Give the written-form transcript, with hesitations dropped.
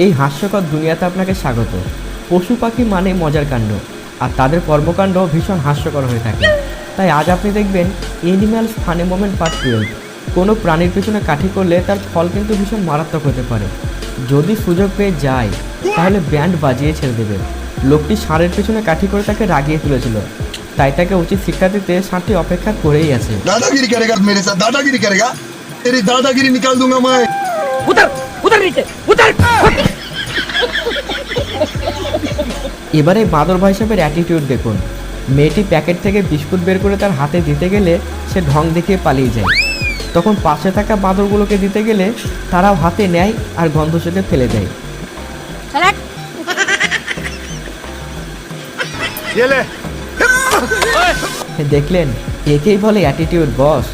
এই হাস্যকর দুনিয়াতে আপনাকে স্বাগত। পশু পাখি মানে মজার কাণ্ড, আর তাদের কর্মকাণ্ড ভীষণ হাস্যকর হয়ে থাকে। তাই আজ আপনি দেখবেন এনিম্যালস ফানি মোমেন্ট পার্ট 12। কোনো প্রাণীর পেছনে কাঠি করলে তার ফল কিন্তু ভীষণ মারাত্মক হতে পারে। যদি সুযোগ পেয়ে যায় তাহলে ব্যান্ড বাজিয়ে ছেড়ে দেবে। লোকটি ষাঁড়ের পেছনে কাঠি করে তাকে রাগিয়ে তুলেছিল, তাই তাকে উচিত শিক্ষা দিতে ষাঁড়টি অপেক্ষা করেই আছে। दादागिरी करेगा मेरे साथ, दादागिरी करेगा, तेरी दादागिरी निकाल दूंगा मैं। उतर उतर नीचे उतर। এবারে বাঁদর ভাই সাহেবের অ্যাটিটিউড দেখুন। মেয়েটি প্যাকেট থেকে বিস্কুট বের করে তার হাতে দিতে গেলে সে ঢং দেখিয়ে পালিয়ে যায়। তখন পাশে থাকা বাঁদরগুলোকে দিতে গেলে তারাও হাতে নেয় আর গন্ধ সেতে ফেলে দেয়। ये ले। দেখলেন, একেই বলে অ্যাটিটিউড বস।